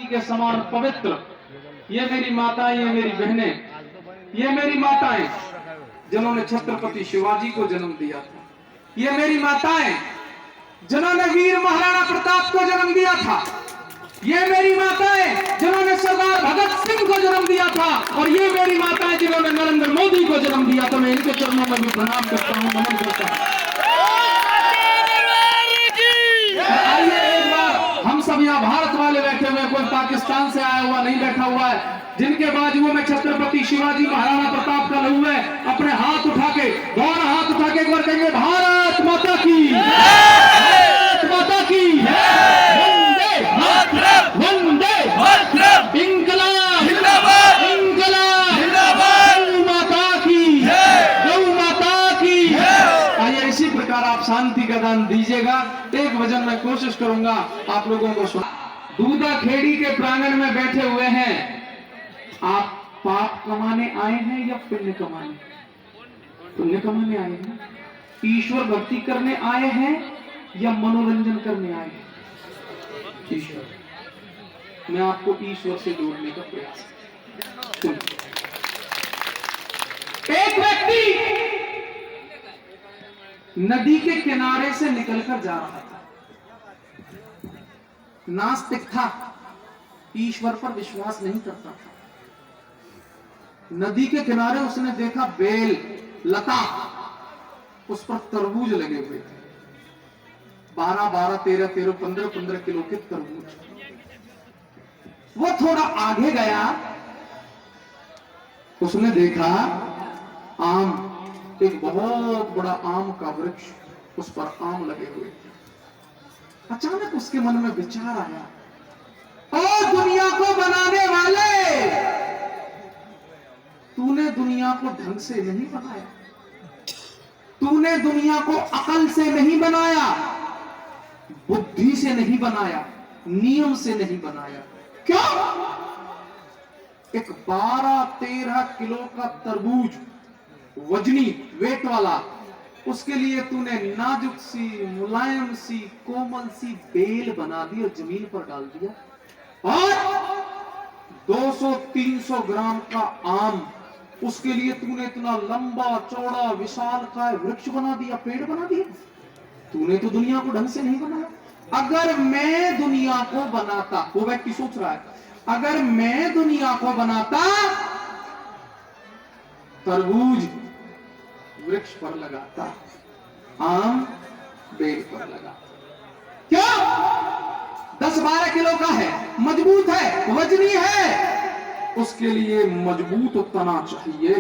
जी के समान पवित्र ये मेरी माताएं, ये मेरी बहनें, ये मेरी माताएं जिन्होंने छत्रपति शिवाजी को जन्म दिया था, ये मेरी माताएं जिन्होंने वीर महाराणा प्रताप को जन्म दिया था, ये मेरी माताएं जिन्होंने सरदार भगत सिंह को जन्म दिया था, और ये मेरी माताएं जिन्होंने नरेंद्र मोदी को जन्म दिया था। मैं इनके चरणों में भी प्रणाम करता हूं, नमन करता हूं। आइए एक बार हम सब यहाँ भारत वाले बैठे हुए, कोई पाकिस्तान से आया हुआ नहीं बैठा हुआ है, जिनके बाजुओं में छत्रपति शिवाजी महाराणा प्रताप का लहू है, अपने हाथ उठा के, दोनों हाथ उठा के एक बार कहेंगे भारत माता की, भारत माता की, वंदे मातरम, वंदे मातरम, इंकलाब जिंदाबाद, इंकलाब जिंदाबाद, गौ माता की, गौ माता की। आइए इसी प्रकार आप शांति का दान दीजिएगा। एक भजन में कोशिश करूंगा आप लोगों को सुना। दूधा खेड़ी के प्रांगण में बैठे हुए हैं, आप पाप कमाने आए हैं या पुण्य कमाने? पुण्य कमाने आए हैं। ईश्वर भक्ति करने आए हैं या मनोरंजन करने आए हैं? ईश्वर। मैं आपको ईश्वर से जोड़ने का प्रयास करूंगा। एक व्यक्ति नदी के किनारे से निकलकर जा रहा था, नास्तिक था, ईश्वर पर विश्वास नहीं करता था। नदी के किनारे उसने देखा बेल लता, उस पर तरबूज लगे हुए थे, 12-12, 13-13, 15-15 किलो के तरबूज। वो थोड़ा आगे गया, उसने देखा आम, एक बहुत बड़ा आम का वृक्ष, उस पर आम लगे हुए थे। अचानक उसके मन में विचार आया, ओ दुनिया को बनाने वाले, तूने दुनिया को ढंग से नहीं बनाया, तूने दुनिया को अकल से नहीं बनाया, बुद्धि से नहीं बनाया, नियम से नहीं बनाया। क्यों? एक 12-13 किलो का तरबूज, वजनी वेट वाला, उसके लिए तूने नाजुक सी, मुलायम सी, कोमल सी बेल बना दी और जमीन पर डाल दिया, और 200-300 ग्राम का आम, उसके लिए तूने इतना लंबा चौड़ा विशालकाय वृक्ष बना दिया, पेड़ बना दिया। तूने तो दुनिया को ढंग से नहीं बनाया। अगर मैं दुनिया को बनाता, वो व्यक्ति सोच रहा है, अगर मैं दुनिया को बनाता, तरबूज वृक्ष पर लगाता, आम बेल पर लगाता। क्यों? 10-12 किलो का है, मजबूत है, वजनी है, उसके लिए मजबूत तना चाहिए,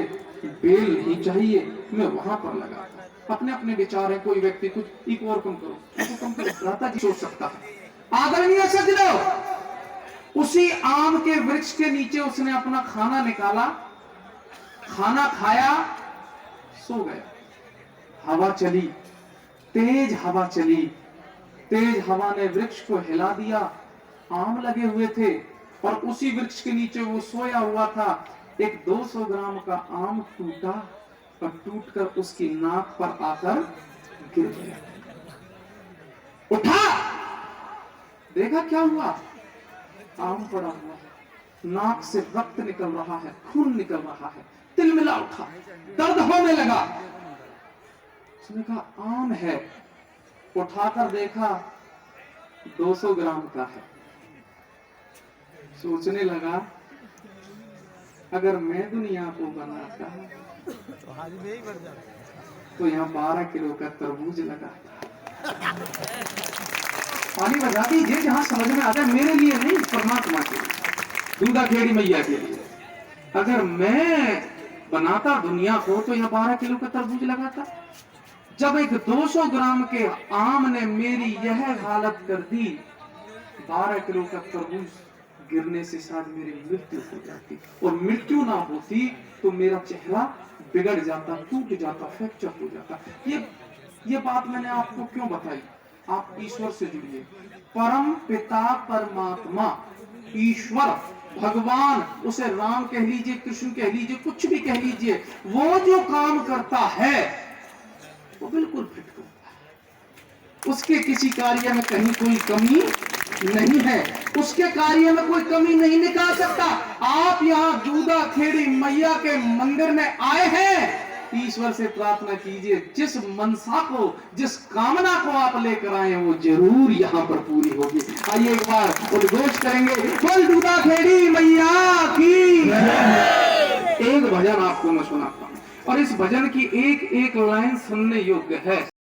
बेल नहीं चाहिए। मैं वहां पर लगाता। अपने अपने विचार है, कोई व्यक्ति कुछ एक और कम करो, कम करो, राता जी सोच सकता है। आदरणीय सज्जनों, उसी आम के वृक्ष के नीचे उसने अपना खाना निकाला, खाना खाया, सो गया। हवा चली, तेज हवा चली, तेज हवा ने वृक्ष को हिला दिया, आम लगे हुए थे, और उसी वृक्ष के नीचे वो सोया हुआ था। एक 200 ग्राम का आम टूटा और टूटकर उसकी नाक पर आकर गिर गया। उठा, देखा क्या हुआ, आम पड़ा हुआ है, नाक से रक्त निकल रहा है, खून निकल रहा है, तिलमिला उठा, दर्द होने लगा। उसने कहा आम है, उठाकर देखा 200 ग्राम का है। सोचने लगा, अगर मैं दुनिया को बनाता तो यहाँ 12 किलो का तरबूज लगाता। पानी बजा दीजिए जहां समझ में आता है, मेरे लिए नहीं, परमात्मा के लिए, दूधा खेड़ी मैया के लिए। अगर मैं बनाता दुनिया को तो यहाँ 12 किलो का तरबूज लगाता। जब एक 200 ग्राम के आम ने मेरी यह हालत कर दी, 12 किलो का तरबूज गिरने से शायद मेरी मृत्यु हो जाती, और मृत्यु ना होती तो मेरा चेहरा बिगड़ जाता, टूट जाता, फ्रैक्चर हो जाता। ये बात मैंने आपको क्यों बताई? आप ईश्वर से जुड़िए। परम पिता परमात्मा, ईश्वर, भगवान, उसे राम कह लीजिए, कृष्ण कह लीजिए, कुछ भी कह लीजिए, वो जो काम करता है वो बिल्कुल फिट करता है। उसके किसी कार्य में कहीं कोई कमी नहीं है। उसके कार्य में कोई कमी नहीं निकाल सकता। आप यहाँ जूदा खेड़ी मैया के मंदिर में आए हैं, ईश्वर से प्रार्थना कीजिए, जिस मनसा को, जिस कामना को आप लेकर आए वो जरूर यहाँ पर पूरी होगी। आइए एक बार उद्घोष करेंगे, बोल जूदा खेड़ी मैया की। एक भजन आपको मैं सुनाता हूँ और इस भजन की एक एक लाइन सुनने योग्य है।